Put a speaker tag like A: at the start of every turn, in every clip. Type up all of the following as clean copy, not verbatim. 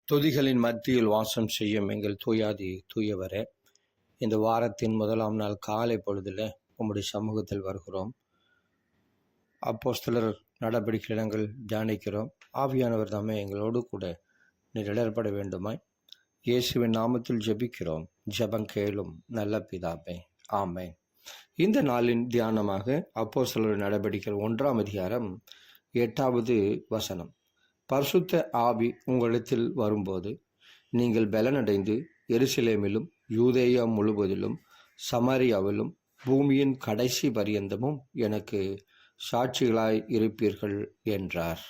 A: துதிகளின் மத்தியில் வாசம் செய்யும் எங்கள் தூயாதி தூயவரே, இந்த வாரத்தின் முதலாம் நாள் காலை பொழுதில் உம்முடைய சமூகத்தில் வருகிறோம். அப்போஸ்தலர் நடவடிக்கை நாங்கள் தியானிக்கிறோம். ஆவியானவர் தாமே எங்களோடு கூட நீர் இடர்பட வேண்டுமாய் இயேசுவின் நாமத்தில் ஜெபிக்கிறோம். ஜெபம் கேளும் நல்ல பிதாவே, ஆமென். இந்த நாளின் தியானமாக அப்போஸ்தலர் நடவடிக்கை 1ஆம் அதிகாரம் 8வது வசனம். பரிசுத்த ஆவி உங்களிடத்தில் வரும்போது நீங்கள் பலனடைந்து எருசலேமிலும் யூதேயா முழுவதிலும் சமாரியாவிலும் பூமியின் கடைசி பரியந்தமும் எனக்கு சாட்சிகளாய் இருப்பீர்கள் என்றார்.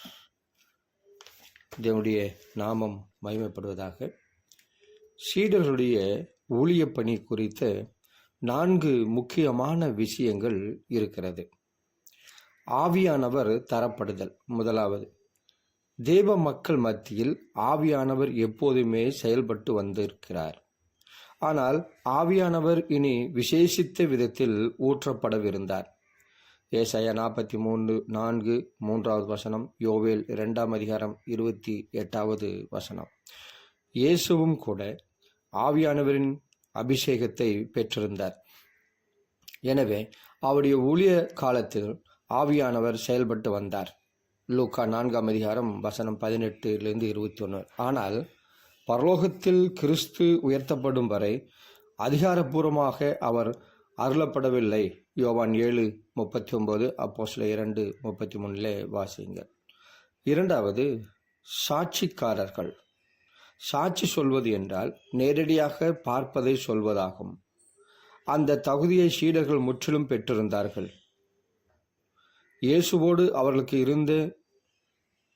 A: தேவனுடைய நாமம் மகிமைப்படுவதாக. சீடர்களுடைய ஊழிய பணி குறித்த 4 முக்கியமான விஷயங்கள் இருக்கிறது. ஆவியானவர் தரப்படுதல் முதலாவது. தேவ மக்கள் மத்தியில் ஆவியானவர் எப்போதுமே செயல்பட்டு வந்திருக்கிறார். ஆனால் ஆவியானவர் இனி விசேஷித்த விதத்தில் ஊற்றப்படவிருந்தார். ஏசாயா 43:4 3வது வசனம், யோவேல் 2ஆம் அதிகாரம் 28வது வசனம். இயேசுவும் கூட ஆவியானவரின் அபிஷேகத்தை பெற்றிருந்தார். எனவே அவருடைய ஊழிய காலத்தில் ஆவியானவர் செயல்பட்டு வந்தார். லூக்கா 4ஆம் அதிகாரம் வசனம் 18-21. ஆனால் பரலோகத்தில் கிறிஸ்து உயர்த்தப்படும் வரை அதிகாரப்பூர்வமாக அவர் அருளப்படவில்லை. யோவான் 7:39, அப்போஸ்தலர் 2:33 வாசிங்க. இரண்டாவது, சாட்சிக்காரர்கள். சாட்சி சொல்வது என்றால் நேரடியாக பார்ப்பதை சொல்வதாகும். அந்த தகுதியை சீடர்கள் முற்றிலும் பெற்றிருந்தார்கள். இயேசுவோடு அவர்களுக்கு இருந்த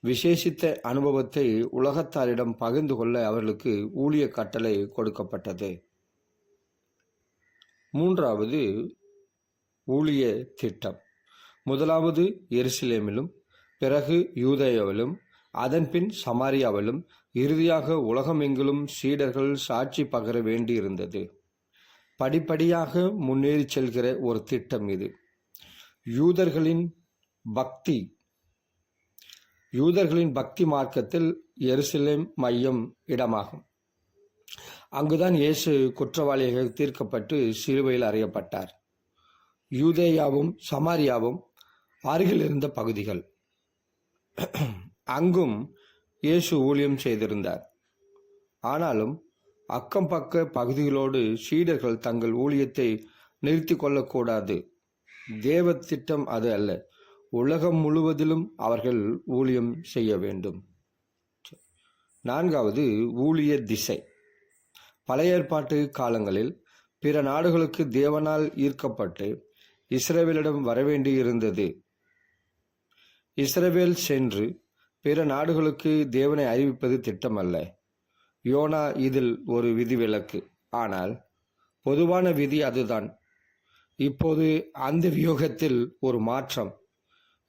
A: விசேஷித்த அனுபவத்தை உலகத்தாரிடம் பகிர்ந்து கொள்ள அவர்களுக்கு ஊழிய கட்டளை கொடுக்கப்பட்டது. மூன்றாவது, ஊழிய திட்டம். முதலாவது எருசலேமிலும், பிறகு யூதேயாவிலும், அதன்பின் சமாரியாவிலும், இறுதியாக உலகமெங்கிலும் சீடர்கள் சாட்சி பகர வேண்டியிருந்தது. படிப்படியாக முன்னேறி செல்கிற ஒரு திட்டம் இது. யூதர்களின் பக்தி மார்க்கத்தில் எருசலேம் மையம் இடமாகும். அங்குதான் இயேசு குற்றவாளியாக தீர்க்கப்பட்டு சிலுவையில் அறையப்பட்டார். யூதேயாவும் சமாரியாவும் அருகில் இருந்த பகுதிகள். அங்கும் இயேசு ஊழியம் செய்திருந்தார். ஆனாலும் அக்கம் பக்க பகுதிகளோடு சீடர்கள் தங்கள் ஊழியத்தை நிறுத்தி கொள்ளக்கூடாது. தேவ திட்டம் அது அல்ல. உலகம் முழுவதிலும் அவர்கள் ஊழியம் செய்ய வேண்டும். நான்காவது, ஊழிய திசை. பழைய ஏற்பாட்டு காலங்களில் பிற நாடுகளுக்கு தேவனால் ஈர்க்கப்பட்டு இஸ்ரவேலிடம் வரவேண்டியிருந்தது. இஸ்ரவேல் சென்று பிற நாடுகளுக்கு தேவனை அறிவிப்பது திட்டம் அல்ல. யோனா இதில் ஒரு விதிவிலக்கு. ஆனால் பொதுவான விதி அதுதான். இப்போது அந்த வியூகத்தில் ஒரு மாற்றம்.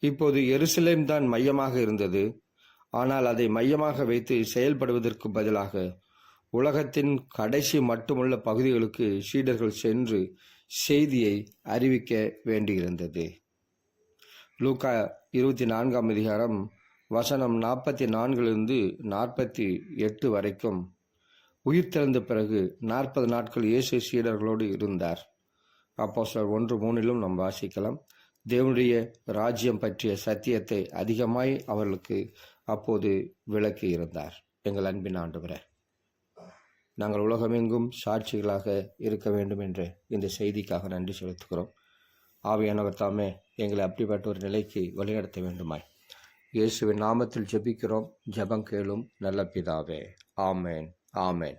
A: இப்போது எருசலேம் தான் மையமாக இருந்தது. ஆனால் அதை மையமாக வைத்து செயல்படுவதற்கு பதிலாக உலகத்தின் கடைசி மட்டுமுள்ள பகுதிகளுக்கு சீடர்கள் சென்று செய்தியை அறிவிக்க வேண்டியிருந்தது. லூக்கா 24ஆம் அதிகாரம் வசனம் 44-48 வரைக்கும். உயிர்த்தெழுந்த பிறகு 40 நாட்கள் இயேசு சீடர்களோடு இருந்தார். அப்போஸ்தலர் 1:3 நாம் வாசிக்கலாம். தேவனுடைய ராஜ்யம் பற்றிய சத்தியத்தை அதிகமாய் அவர்களுக்கு அப்போது விளக்கி இருந்தார். எங்கள் அன்பின் ஆண்டவரே, நாங்கள் உலகமெங்கும் சாட்சிகளாக இருக்க வேண்டும் என்ற இந்த செய்திக்காக நன்றி செலுத்துகிறோம். ஆவியானவர் தாமே எங்களை அப்படிப்பட்ட ஒரு நிலைக்கு வழிநடத்த வேண்டுமாய் இயேசுவின் நாமத்தில் ஜெபிக்கிறோம். ஜெபம் கேளும் நல்ல பிதாவே, ஆமென், ஆமென்.